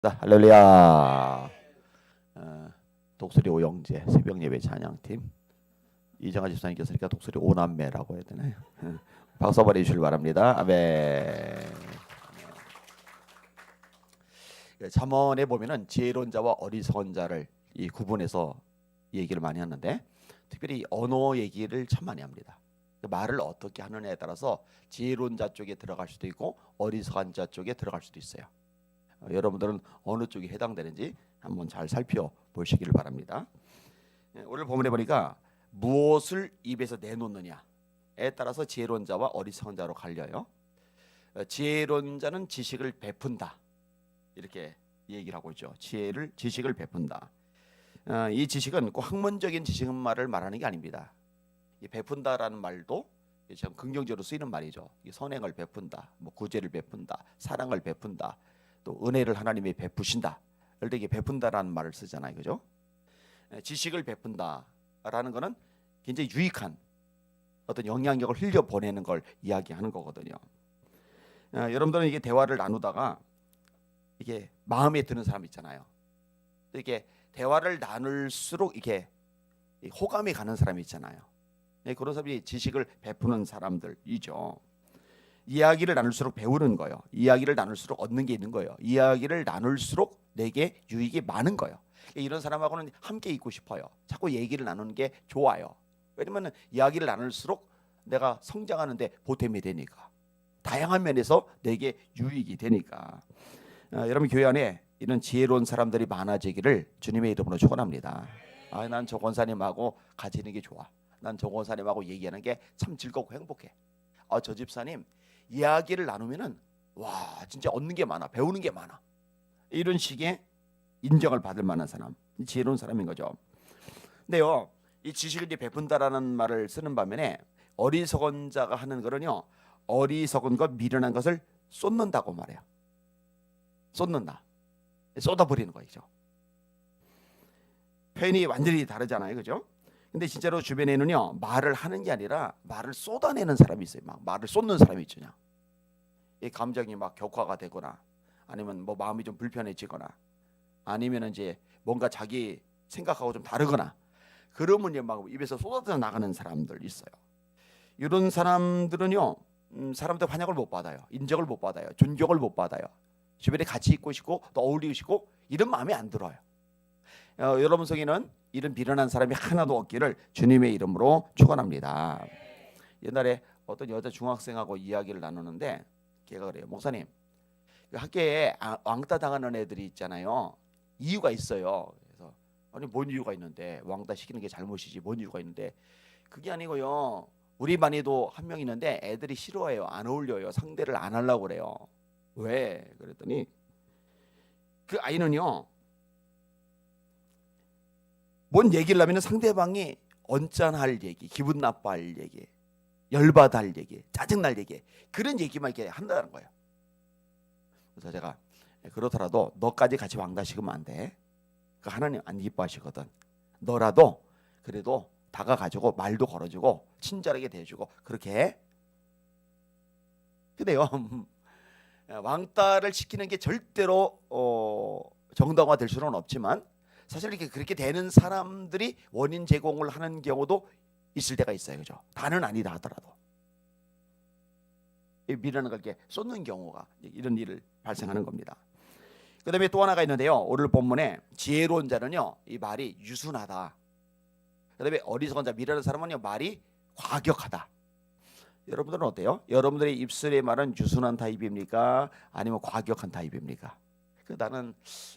할렐루야. 독수리 오영재 새벽 예배 찬양팀 이정아 집사님께서 그러니까 독수리 오남매라고 해야 되나요? 박수 한번 해주시길 바랍니다. 아멘. 잠언에 보면은 지혜로운 자와 어리석은 자를 이 구분해서 얘기를 많이 하는데 특별히 언어 얘기를 참 많이 합니다. 말을 어떻게 하느냐에 따라서 지혜로운 자 쪽에 들어갈 수도 있고 어리석은 자 쪽에 들어갈 수도 있어요. 여러분들은 어느 쪽에 해당되는지 한번 잘 살펴보시기를 바랍니다. 오늘 본문에 보니까 무엇을 입에서 내놓느냐에 따라서 지혜로운 자와 어리석은 자로 갈려요. 지혜로운 자는 지식을 베푼다 이렇게 얘기를 하고 있죠. 지식을 베푼다. 이 지식은 꼭 학문적인 지식은 말을 말하는 게 아닙니다. 이 베푼다라는 말도 참 긍정적으로 쓰이는 말이죠. 선행을 베푼다, 뭐 구제를 베푼다, 사랑을 베푼다, 또 은혜를 하나님이 베푸신다. 그럴 때 이게 베푼다라는 말을 쓰잖아요, 그죠? 지식을 베푼다라는 것은 굉장히 유익한 어떤 영향력을 흘려 보내는 걸 이야기하는 거거든요. 여러분들은 이게 대화를 나누다가 이게 마음에 드는 사람 있잖아요. 또 이게 대화를 나눌수록 이게 호감이 가는 사람이 있잖아요. 그런 사람이 지식을 베푸는 사람들이죠. 이야기를 나눌수록 배우는 거예요. 이야기를 나눌수록 얻는 게 있는 거예요. 이야기를 나눌수록 내게 유익이 많은 거예요. 이런 사람하고는 함께 있고 싶어요. 자꾸 얘기를 나누는 게 좋아요. 왜냐면 이야기를 나눌수록 내가 성장하는데 보탬이 되니까. 다양한 면에서 내게 유익이 되니까. 여러분 교회 안에 이런 지혜로운 사람들이 많아지기를 주님의 이름으로 축원합니다. 난 저 권사님하고 같이 있는 게 좋아. 난 저 권사님하고 얘기하는 게 참 즐겁고 행복해. 저 집사님 이야기를 나누면은 와 진짜 얻는 게 많아, 배우는 게 많아. 이런 식의 인정을 받을 만한 사람, 지혜로운 사람인 거죠. 근데요, 이 지식을 이제 베푼다라는 말을 쓰는 반면에 어리석은 자가 하는 거는요, 어리석은 것, 미련한 것을 쏟는다고 말해요. 쏟는다, 쏟아버리는 거죠. 표현이 완전히 다르잖아요, 그죠? 근데 진짜로 주변에는요 말을 하는 게 아니라 말을 쏟아내는 사람이 있어요. 막 말을 쏟는 사람이 있죠. 이 감정이 막 격화가 되거나 아니면 뭐 마음이 좀 불편해지거나 아니면 이제 뭔가 자기 생각하고 좀 다르거나 그러면 이제 막 입에서 쏟아져 나가는 사람들 있어요. 이런 사람들은요 사람들 환영을 못 받아요. 인정을 못 받아요. 존경을 못 받아요. 주변에 같이 있고 싶고 또 어울리고 싶고 이런 마음이 안 들어요. 여러분 속에는 이런 미련한 사람이 하나도 없기를 주님의 이름으로 축원합니다. 옛날에 어떤 여자 중학생하고 이야기를 나누는데 걔가 그래요. 목사님, 학교에 왕따 당하는 애들이 있잖아요. 이유가 있어요. 그래서 아니 뭔 이유가 있는데 왕따 시키는 게 잘못이지 뭔 이유가 있는데 그게 아니고요. 우리 반에도 한 명 있는데 애들이 싫어해요. 안 어울려요. 상대를 안 하려고 그래요. 왜? 그랬더니 그 아이는요. 뭔 얘기를 하면 상대방이 언짢아할 얘기, 기분 나빠할 얘기, 열받아 할 얘기, 짜증날 얘기 그런 얘기만 이렇게 한다는 거예요. 그래서 제가 그렇더라도 너까지 같이 왕따시키면 안 돼. 하나님 안 기뻐하시거든. 너라도 그래도 다가가지고 말도 걸어주고 친절하게 대해주고 그렇게 해. 근데요 왕따를 시키는 게 절대로 정당화될 수는 없지만 사실 이렇게 그렇게 되는 사람들이 원인 제공을 하는 경우도 있을 때가 있어요, 그죠? 다는 아니다 하더라도 미련한 걸 이렇게 쏟는 경우가 이런 일을 발생하는 겁니다. 그다음에 또 하나가 있는데요, 오늘 본문에 지혜로운 자는요, 이 말이 유순하다. 그다음에 어리석은 자, 미련한 사람은요, 말이 과격하다. 여러분들은 어때요? 여러분들의 입술의 말은 유순한 타입입니까? 아니면 과격한 타입입니까? 나는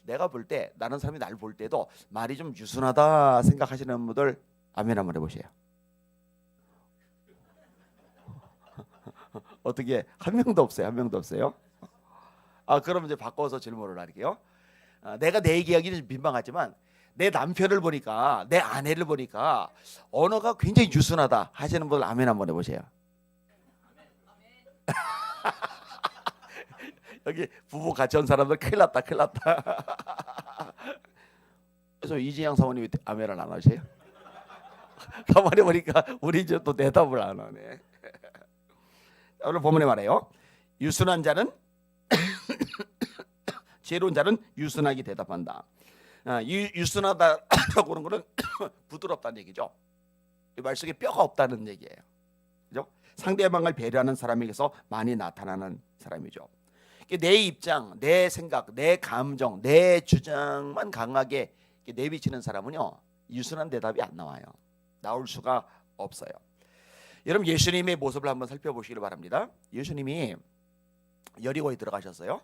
내가 볼 때 나는 사람이 날 볼 때도 말이 좀 유순하다 생각하시는 분들 아멘 한번 해보세요. 어떻게 한 명도 없어요? 한 명도 없어요? 그럼 이제 바꿔서 질문을 할게요. 내가 내 얘기하기는 좀 민망하지만 내 남편을 보니까 내 아내를 보니까 언어가 굉장히 유순하다 하시는 분들 아멘 한번 해보세요. 여기 부부 같이 온 사람들 큰일 났다 큰일 났다. 그래서 이재양 사모님이 아멘을 안 하세요? 가만히 보니까 우리 이제 또 대답을 안 하네. 오늘 본문에 말해요. 유순한 자는 지혜로운 자는 유순하게 대답한다. 유순하다라고 하는 것은 부드럽다는 얘기죠. 이 말 속에 뼈가 없다는 얘기예요. 그죠? 상대방을 배려하는 사람에게서 많이 나타나는 사람이죠. 내 입장, 내 생각, 내 감정, 내 주장만 강하게 내비치는 사람은요, 유순한 대답이 안 나와요. 나올 수가 없어요. 여러분, 예수님의 모습을 한번 살펴보시길 바랍니다. 예수님이 여리고에 들어가셨어요.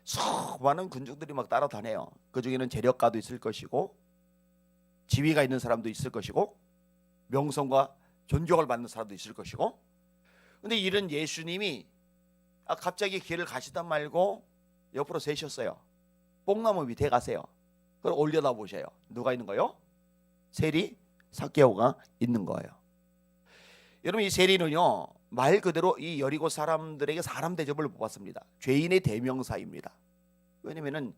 수많은 군중들이 막 따라다녀요. 그 중에는 재력가도 있을 것이고 지위가 있는 사람도 있을 것이고 명성과 존경을 받는 사람도 있을 것이고, 근데 이런 예수님이 갑자기 길을 가시다 말고 옆으로 세셨어요. 뽕나무 밑에 가세요. 그걸 올려다 보셔요. 누가 있는 거요? 세리 삭개오가 있는 거예요. 여러분, 이 세리는요, 말 그대로 이 여리고 사람들에게 사람 대접을 못 받습니다. 죄인의 대명사입니다. 왜냐면은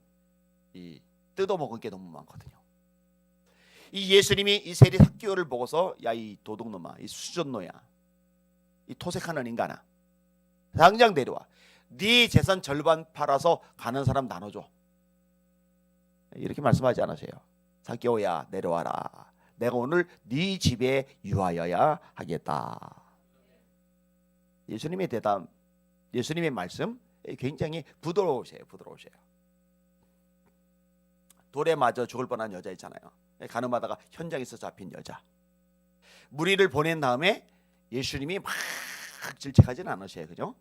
이 뜯어먹은 게 너무 많거든요. 이 예수님이 이 세리 삭개오를 보고서, 야, 이 도둑놈아, 이 수전노야, 이 토색하는 인간아, 당장 내려와. 네 재산 절반 팔아서 가는 사람 나눠줘. 이렇게 말씀하지 않으세요? 삭개오야, 내려와라. 내가 오늘 네 집에 유하여야 하겠다. 예수님의 대답, 예수님의 말씀 굉장히 부드러우세요. 돌에 맞아 죽을 뻔한 여자 있잖아요. 가늠하다가 현장에서 잡힌 여자. 무리를 보낸 다음에 예수님이 막 질책하지는 않으셔요. 그죠?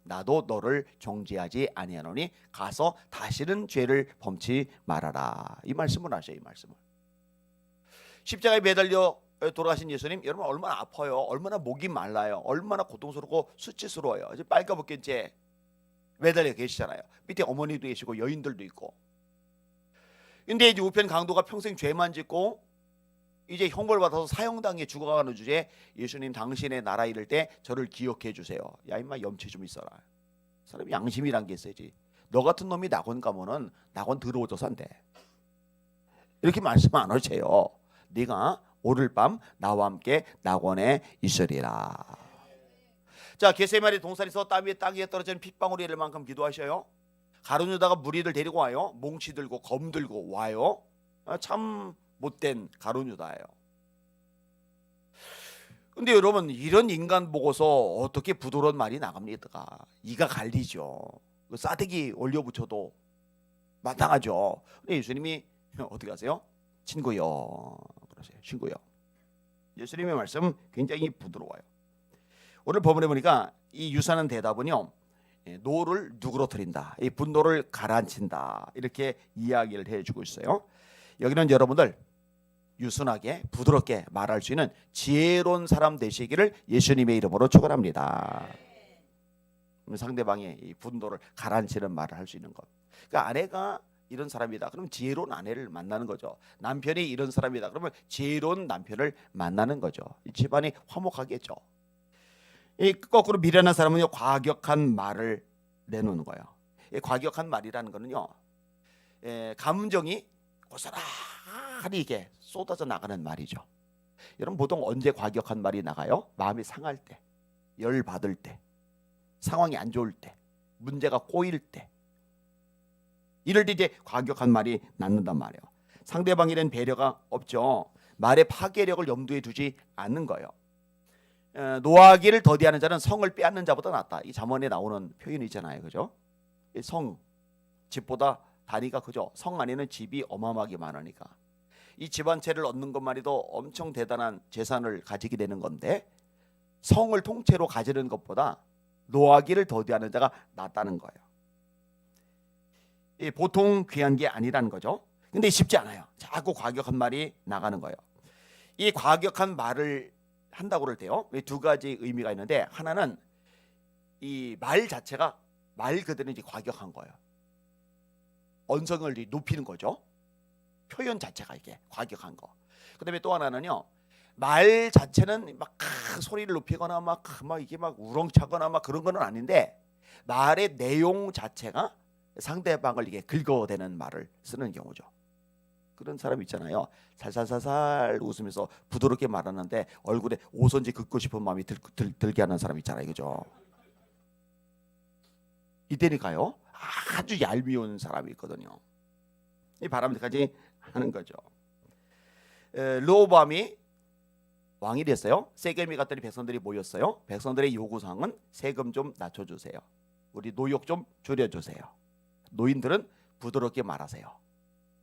나도 너를 정죄하지 아니하노니 가서 다시는 죄를 범치 말아라. 이 말씀을 하셔요. 이 말씀을. 십자가에 매달려 돌아가신 예수님, 여러분 얼마나 아파요. 얼마나 목이 말라요. 얼마나 고통스럽고 수치스러워요. 이제 빨가벗긴 채 매달려 계시잖아요. 밑에 어머니도 계시고 여인들도 있고. 근데 이제 우편 강도가 평생 죄만 짓고 이제 형벌 받아서 사형당해 죽어가는 주제에 예수님, 당신의 나라 이를 때 저를 기억해 주세요. 야, 임마, 염치 좀 있어라. 사람이 양심이란 게 있어야지. 너 같은 놈이 낙원 가면은 낙원 들어오져서 안 돼. 이렇게 말씀 안 하세요. 네가 오늘 밤 나와 함께 낙원에 있으리라. 자, 겟세마네 동산에서 땅 위에 떨어지는 핏방울이 될 만큼 기도하셔요. 가룟 유다가 무리들 데리고 와요. 몽치 들고 검 들고 와요. 참 못된 가룟 유다예요. 근데 여러분, 이런 인간 보고서 어떻게 부드러운 말이 나갑니까? 이가 갈리죠. 싸대기 올려붙여도 마땅하죠. 근데 예수님이 어떻게 하세요? 친구요, 그러세요. 친구요. 예수님의 말씀 굉장히 부드러워요. 오늘 본문에 보니까 이 유사한 대답은요, 노를 누그러뜨린다, 이 분노를 가라앉힌다, 이렇게 이야기를 해주고 있어요. 여기는 여러분들 유순하게 부드럽게 말할 수 있는 지혜로운 사람 되시기를 예수님의 이름으로 축원합니다. 상대방의 이 분노를 가라앉히는 말을 할 수 있는 것. 그러니까 아내가 이런 사람이다, 그럼 지혜로운 아내를 만나는 거죠. 남편이 이런 사람이다, 그러면 지혜로운 남편을 만나는 거죠. 집안이 화목하겠죠. 이 거꾸로 미련한 사람은요, 과격한 말을 내놓는 거예요. 이 과격한 말이라는 거는요, 감정이 고스란히 이게 쏟아져 나가는 말이죠. 여러분, 보통 언제 과격한 말이 나가요? 마음이 상할 때, 열 받을 때, 상황이 안 좋을 때, 문제가 꼬일 때, 이럴 때 이제 과격한 말이 낳는단 말이에요. 상대방에 대한 배려가 없죠. 말의 파괴력을 염두에 두지 않는 거예요. 노하기를 더디하는 자는 성을 빼앗는 자보다 낫다. 이 잠언에 나오는 표현이 있잖아요. 그죠? 성, 집보다 단위가 크죠. 성 안에는 집이 어마어마하게 많으니까. 이 집 한 채를 얻는 것만이도 엄청 대단한 재산을 가지게 되는 건데, 성을 통째로 가지는 것보다 노하기를 더디하는 자가 낫다는 거예요. 보통 귀한 게 아니라는 거죠. 근데 쉽지 않아요. 자꾸 과격한 말이 나가는 거예요. 이 과격한 말을 한다고 그럴 때요, 두 가지 의미가 있는데, 하나는 이 말 자체가 말 그대로 이제 과격한 거예요. 언성을 높이는 거죠. 표현 자체가 이게 과격한 거. 그다음에 또 하나는요, 말 자체는 막 소리를 높이거나 막 이게 막 우렁차거나 막 그런 거는 아닌데, 말의 내용 자체가 상대방을 이게 긁어대는 말을 쓰는 경우죠. 그런 사람 있잖아요. 살살살살 웃으면서 부드럽게 말하는데 얼굴에 오선지 긋고 싶은 마음이 들게 하는 사람 있잖아요. 그죠? 이때니까요, 아주 얄미운 사람이 있거든요. 이 바람직하지 않은 거죠. 르호보암이 왕이 됐어요. 세겜에 갔더니 백성들이 모였어요. 백성들의 요구사항은 세금 좀 낮춰주세요. 우리 노역 좀 줄여주세요. 노인들은 부드럽게 말하세요.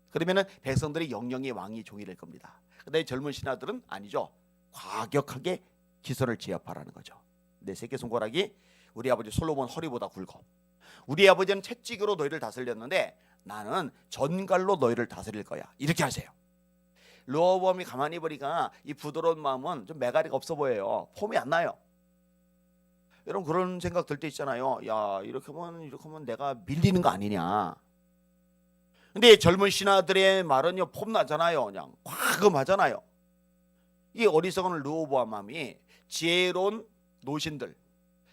그러면은 백성들이 영영이 왕이 종이 될 겁니다. 근데 젊은 신하들은 아니죠. 과격하게 기선을 제압하라는 거죠. 내 새끼손가락이 우리 아버지 솔로몬 허리보다 굵어. 우리 아버지는 채찍으로 너희를 다스렸는데 나는 전갈로 너희를 다스릴 거야. 이렇게 하세요. 르호보암이 가만히 보니까 이 부드러운 마음은 좀 매가리가 없어 보여요. 폼이 안 나요. 여러분 그런 생각 들 때 있잖아요. 야 이렇게 하면 내가 밀리는 거 아니냐. 근데 젊은 신하들의 말은요 폼 나잖아요. 그냥 과금하잖아요. 이 어리석은 르호보암이 지혜로운 노신들,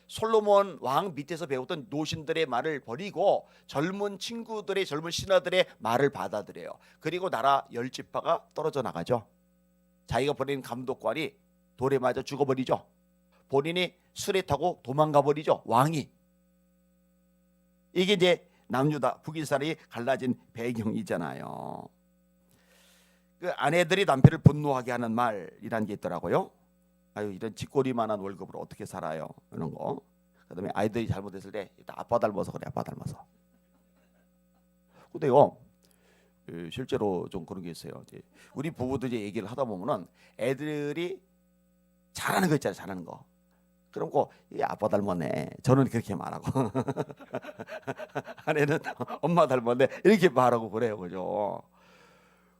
솔로몬 왕 밑에서 배웠던 노신들의 말을 버리고 젊은 친구들의 젊은 신하들의 말을 받아들여요. 그리고 나라 10지파가 떨어져 나가죠. 자기가 보낸 감독관이 돌에 맞아 죽어버리죠. 본인이 술에 타고 도망가 버리죠. 왕이. 이게 이제 남유다 북이스라엘이 갈라진 배경이잖아요. 그 아내들이 남편을 분노하게 하는 말이라는 게 있더라고요. 아유 이런 쥐꼬리만한 월급으로 어떻게 살아요? 이런 거. 그다음에 아이들이 잘못했을 때 아빠 닮아서 그래, 아빠 닮아서. 근데요 실제로 좀 그런 게 있어요. 이제 우리 부부들이 얘기를 하다 보면은 애들이 잘하는 거 있잖아요, 잘하는 거. 그럼 이 아빠 닮았네. 저는 그렇게 말하고 아내는 엄마 닮았네 이렇게 말하고 그래요, 그죠?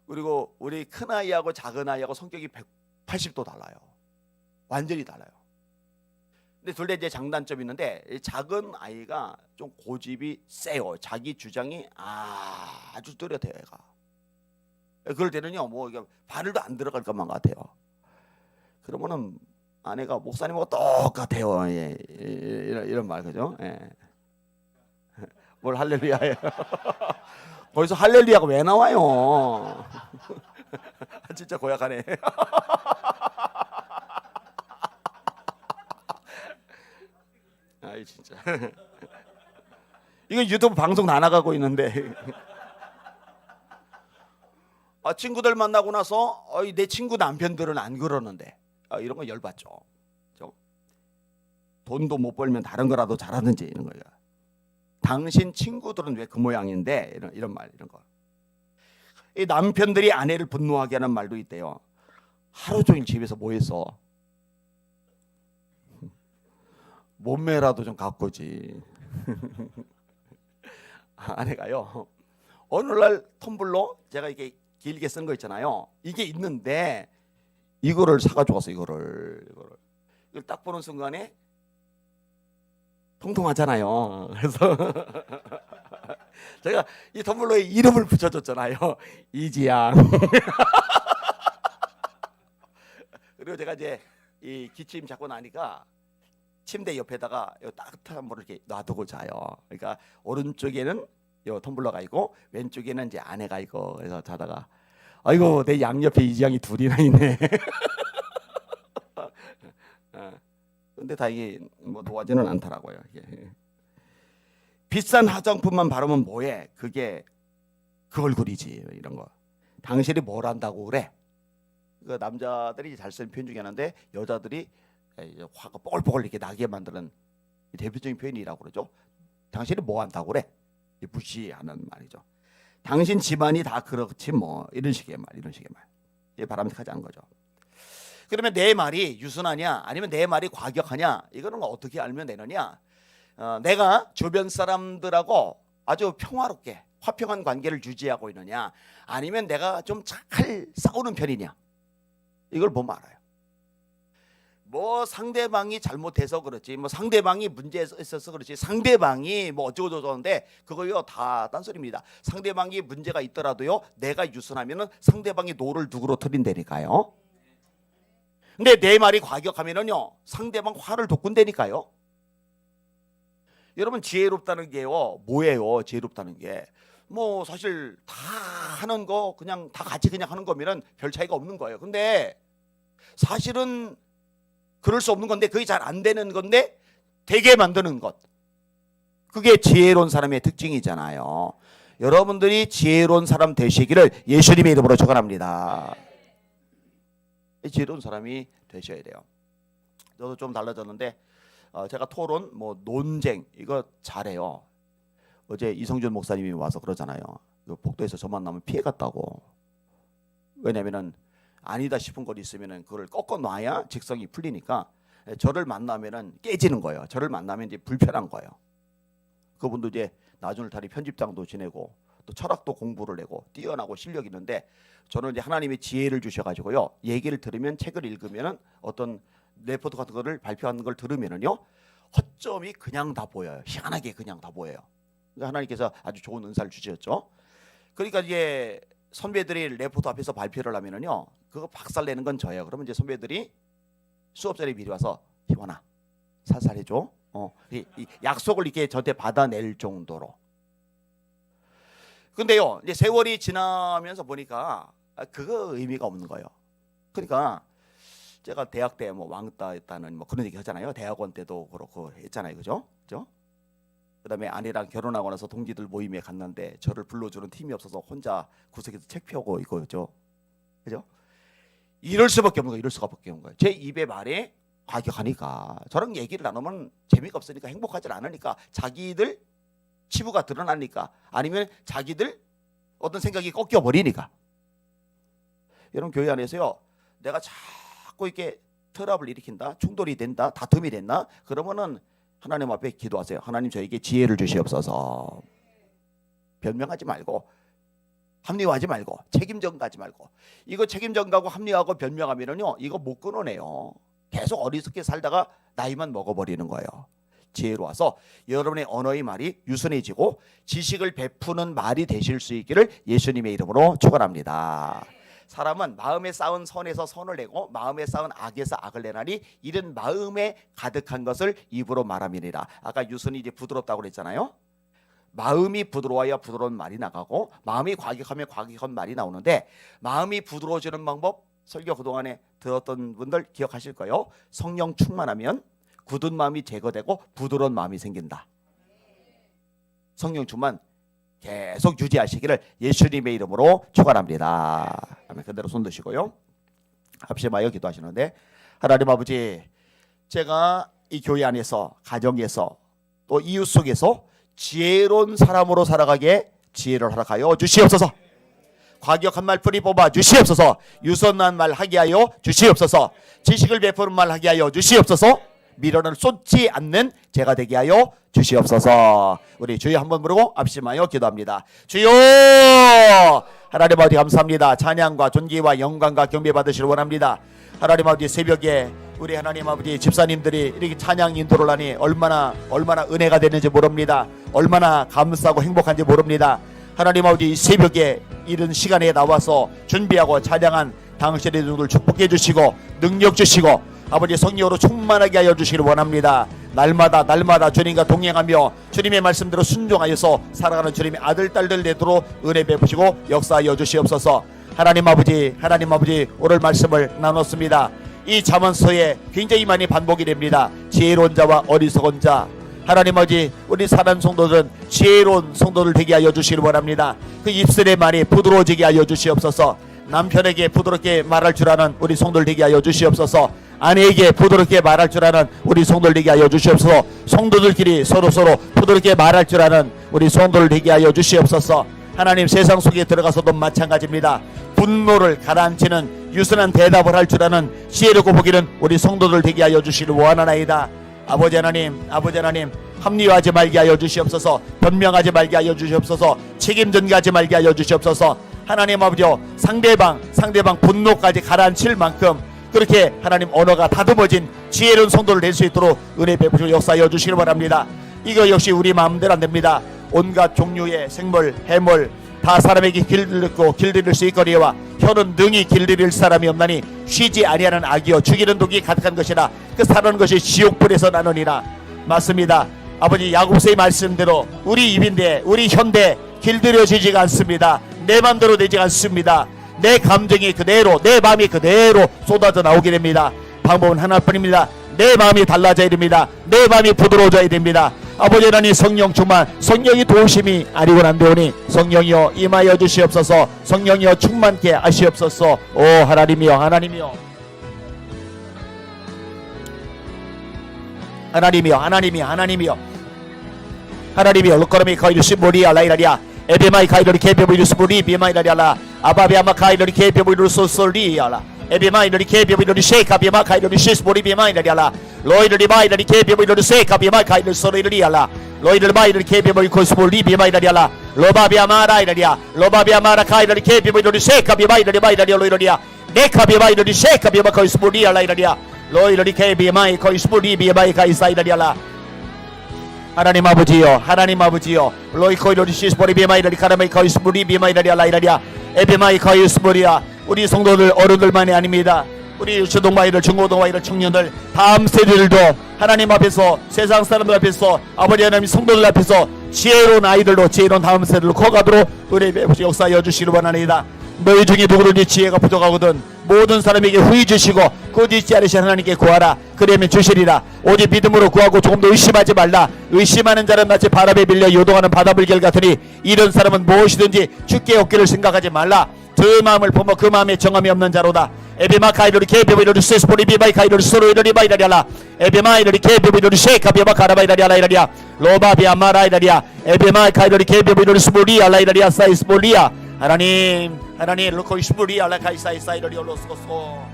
그리고 우리 큰 아이하고 작은 아이하고 성격이 180도 달라요. 완전히 달라요. 근데 둘 다 이제 장단점이 있는데 작은 아이가 좀 고집이 세요. 자기 주장이 아주 뚜렷해요, 애가. 그럴 때는요, 뭐 바늘도 안 들어갈 것만 같아요. 그러면은 아내가 목사님하고 똑같아요. 예, 이런 말 그죠? 예. 뭘 할렐루야예요? 거기서 할렐루야가 왜 나와요? 진짜 고약하네. 아이 진짜. 이거 유튜브 방송 다 나가고 있는데. 친구들 만나고 나서 내 친구 남편들은 안 그러는데 이런 거 열받죠. 그렇죠? 돈도 못 벌면 다른 거라도 잘하든지 이런 거예요. 당신 친구들은 왜 그 모양인데 이런 말 이런 거. 이 남편들이 아내를 분노하게 하는 말도 있대요. 하루 종일 집에서 뭐 했어? 몸매라도 좀 가꾸지. 아내가요. 어느 날 텀블러 제가 이게 길게 쓴 거 있잖아요. 이게 있는데 이거를 사가지고 왔어. 이걸 딱 보는 순간에 통통하잖아요. 그래서 제가 이 텀블러에 이름을 붙여줬잖아요. 이지양. 그리고 제가 이제 이 기침 잡고 나니까 침대 옆에다가 따뜻한 물을 이렇게 놔두고 자요. 그러니까 오른쪽에는 요 텀블러가 있고 왼쪽에는 이제 아내가 있고 그래서 자다가 아이고 내 양옆에 이지양이 둘이나 있네. 근데 다행히 뭐 노하지는 않더라고요. 이게. 비싼 화장품만 바르면 뭐해? 그게 그 얼굴이지 이런 거. 당신이 뭘 한다고 그래? 그 남자들이 잘 쓰는 표현 중에 하나인데 여자들이 화가 뽀글뽀글 이렇게 나게 만드는 대표적인 표현이라고 그러죠. 당신이 뭐 한다고 그래? 무시하는 말이죠. 당신 집안이 다 그렇지 뭐 이런 식의 말. 이게 바람직하지 않은 거죠. 그러면 내 말이 유순하냐 아니면 내 말이 과격하냐 이거는 어떻게 알면 되느냐. 내가 주변 사람들하고 아주 평화롭게 화평한 관계를 유지하고 있느냐 아니면 내가 좀 잘 싸우는 편이냐 이걸 보면 알아요. 뭐 상대방이 잘못해서 그렇지 뭐 상대방이 문제 있어서 그렇지 상대방이 뭐 어쩌고저쩌고 하는데 그거요 다 딴소리입니다. 상대방이 문제가 있더라도요 내가 유순하면은 상대방이 노를 누구로 틀린다니까요. 근데 내 말이 과격하면은요 상대방 화를 돋군다니까요. 여러분 지혜롭다는 게요 뭐예요? 지혜롭다는 게 뭐 사실 다 하는 거 그냥 다 같이 그냥 하는 거면은 별 차이가 없는 거예요. 근데 사실은 그럴 수 없는 건데 그게 잘 안 되는 건데 되게 만드는 것 그게 지혜로운 사람의 특징이잖아요. 여러분들이 지혜로운 사람 되시기를 예수님의 이름으로 축원합니다. 지혜로운 사람이 되셔야 돼요. 저도 좀 달라졌는데 제가 토론, 뭐 논쟁 이거 잘해요. 어제 이성준 목사님이 와서 그러잖아요. 복도에서 저 만나면 피해 갔다고. 왜냐면은 아니다 싶은 것 있으면은 그걸 꺾어 놔야 직성이 풀리니까 저를 만나면은 깨지는 거예요. 저를 만나면 이제 불편한 거예요. 그분도 이제 나중을 다리 편집장도 지내고 또 철학도 공부를 내고 뛰어나고 실력 있는데 저는 이제 하나님의 지혜를 주셔가지고요. 얘기를 들으면 책을 읽으면은 어떤 레포트 같은 거를 발표하는 걸 들으면은요. 허점이 그냥 다 보여요. 희한하게 그냥 다 보여요. 그러니까 하나님께서 아주 좋은 은사를 주셨죠. 그러니까 이제 선배들이 레포트 앞에서 발표를 하면은요. 그거 박살내는 건 저예요. 그러면 이제 선배들이 수업자리에 미리 와서 희원아 살살 해줘. 이 약속을 이렇게 저한테 받아낼 정도로. 근데요, 이제 세월이 지나면서 보니까 그거 의미가 없는 거예요. 그러니까 제가 대학 때 뭐 왕따였다는 뭐 그런 얘기 하잖아요. 대학원 때도 그렇고 했잖아요, 그죠? 그죠? 그다음에 아내랑 결혼하고 나서 동기들 모임에 갔는데 저를 불러주는 팀이 없어서 혼자 구석에서 책 펴고 이거죠, 그죠? 이럴 수밖에 없는 거예요. 이럴 수밖에 없는 거예요. 제 입에 말에 과격하니까 저랑 얘기를 나누면 재미가 없으니까 행복하지 않으니까 자기들 치부가 드러나니까 아니면 자기들 어떤 생각이 꺾여 버리니까. 여러분 교회 안에서요 내가 자꾸 이렇게 트러블을 일으킨다, 충돌이 된다, 다툼이 된다 그러면은 하나님 앞에 기도하세요. 하나님 저에게 지혜를 주시옵소서. 변명하지 말고 합리화하지 말고 책임전가하지 말고. 이거 책임전가하고 합리화하고 변명하면은요 이거 못 끊어내요. 계속 어리석게 살다가 나이만 먹어버리는 거예요. 지혜로 와서 여러분의 언어의 말이 유순해지고 지식을 베푸는 말이 되실 수 있기를 예수님의 이름으로 축원합니다. 사람은 마음에 쌓은 선에서 선을 내고 마음에 쌓은 악에서 악을 내나니 이런 마음에 가득한 것을 입으로 말함이니라. 아까 유순이 이제 부드럽다고 그랬잖아요. 마음이 부드러워야 부드러운 말이 나가고 마음이 과격하면 과격한 말이 나오는데 마음이 부드러워지는 방법 설교 그동안에 들었던 분들 기억하실 거예요. 성령 충만하면 굳은 마음이 제거되고 부드러운 마음이 생긴다. 성령 충만 계속 유지하시기를 예수님의 이름으로 축원합니다. 아멘. 그대로 손 드시고요. 합심하여 기도하시는데 하나님 아버지 제가 이 교회 안에서 가정에서 또 이웃 속에서 지혜로운 사람으로 살아가게 지혜를 허락하여 주시옵소서. 과격한 말 뿌리 뽑아 주시옵소서. 유선한 말 하게 하여 주시옵소서. 지식을 베푸는 말 하게 하여 주시옵소서. 미련을 쏟지 않는 제가 되게 하여 주시옵소서. 우리 주여 한번 부르고 앞심하여 기도합니다. 주여 하나님 아버지 감사합니다. 찬양과 존귀와 영광과 경배 받으시길 원합니다. 하나님 아버지 새벽에 우리 하나님 아버지 집사님들이 이렇게 찬양 인도를 하니 얼마나 은혜가 되는지 모릅니다. 얼마나 감사하고 행복한지 모릅니다. 하나님 아버지 새벽에 이런 시간에 나와서 준비하고 찬양한 당신의 눈을 축복해 주시고 능력 주시고 아버지 성령으로 충만하게 하여 주시기를 원합니다. 날마다 주님과 동행하며 주님의 말씀대로 순종하여서 살아가는 주님의 아들 딸들 되도록 은혜 베푸시고 역사하여 주시옵소서. 하나님 아버지 오늘 말씀을 나눴습니다. 이 잠언서에 굉장히 많이 반복이 됩니다. 지혜로운 자와 어리석은 자. 하나님 아버지 우리 사랑 성도들은 지혜로운 성도들 되게 하여 주시기를 원합니다. 그 입술의 말이 부드러워지게 하여 주시옵소서. 남편에게 부드럽게 말할 줄 아는 우리 성도들 되게 하여 주시옵소서. 아내에게 부드럽게 말할 줄 아는 우리 성도들 되게 하여 주시옵소서. 성도들끼리 서로 부드럽게 말할 줄 아는 우리 성도들 되게 하여 주시옵소서. 하나님 세상 속에 들어가서도 마찬가지입니다. 분노를 가라앉히는 유순한 대답을 할 줄 아는 지혜롭고 보기는 우리 성도들 되게 하여 주시기를 원하나이다. 아버지 하나님 합리화하지 말게 하여 주시옵소서. 변명하지 말게 하여 주시옵소서. 책임 전가하지 말게 하여 주시옵소서. 하나님 아버지여 상대방 분노까지 가라앉힐 만큼 그렇게 하나님 언어가 다듬어진 지혜로운 성도를 낼 수 있도록 은혜 베푸시고 역사하여 주시기 바랍니다. 이거 역시 우리 마음대로 안 됩니다. 온갖 종류의 생물 해물 다 사람에게 길들일 수 있거니와 혀는 능히 길들일 사람이 없나니 쉬지 아니하는 악이여 죽이는 독이 가득한 것이라 그 사는 것이 지옥불에서 나느니라. 맞습니다. 아버지 야고보서의 말씀대로 우리 입인데 우리 혀인데 길들여지지가 않습니다. 내 맘대로 되지 않습니다. 내 감정이 그대로 내 마음이 그대로 쏟아져 나오게 됩니다. 방법은 하나뿐입니다. 내 마음이 달라져야 됩니다. 내 마음이 부드러워져야 됩니다. 아버지 하나님 성령 충만, 성령이 도우심이 아니고 난되오니 성령이여 임하여 주시옵소서. 성령이여 충만케 하시옵소서. 오 하나님이여, 하나님이여, 하나님이여, 하나님이여, 하나님이여, 하나님이여. 로커르미 카이르 시모리아 라이라리아 에비마이 카이르리 케비오비루스 모리 비마이라리아라 아바비아마 카이르리 케비오비루스 솔리아라 에비마이르리 케비오비루스 쉐이카 비마 카이르리 시스 모리 비마이라리아라 로이르리 마이르리 케비오비루스 쉐이카 비마 카이르 소리리아라 로이르리 마이르리 케비오비루스 모리 비마이라리아라 로바비아마라이라리아 로바비아마라 카이르리 케비오비루스 쉐이카 비마이르리 마이라리아 로이르리아 네카 비마이르리 쉐이카 비마 카이스 모리아 라이라리아 로이르리 케비마이 카이스 모리 비마이 카이사이라리아라 하나님 아버지여, 하나님 아버지여, 로이코이로리 시스보리 비마이라리 카라메이 카이스보리 비마이라리아 라이라리아 에비마이 카이스보리아. 우리 성도들 어른들만이 아닙니다. 우리 초등마이들, 중고등마이들, 청년들, 다음 세대들도 하나님 앞에서, 세상 사람들 앞에서, 아버지 하나님 성도들 앞에서 지혜로운 아이들로, 지혜로운 다음 세대로 커가도록 우리 역사하여 주시기를 원하나이다. 너희 중에 누구든지 지혜가 부족하거든 모든 사람에게 후히 주시고 꾸짖지 않으신 하나님께 구하라. 그러면 주시리라. 오직 믿음으로 구하고 조금도 의심하지 말라. 의심하는 자는 마치 바람에 밀려 요동하는 바다물결 같으니 이런 사람은 무엇이든지 주께 얻기를 생각하지 말라. 그 마음을 보며 그 마음에 정함이 없는 자로다. 에비마 카이로리 케비오비로리 세스포리 비바이 카이로리 소로이로리 바이라리아라 에비마이로리 케비오비로리 쉐이카 비바 카라바이라리아 라이라리아 로바비아 마라이라리아 에비마 카이로리 케비오비로리 스모리아 라이라리아 사이스몰리아. 하나님, 하나님 루코이스무리 알라카이사이사이러리 올로스코스코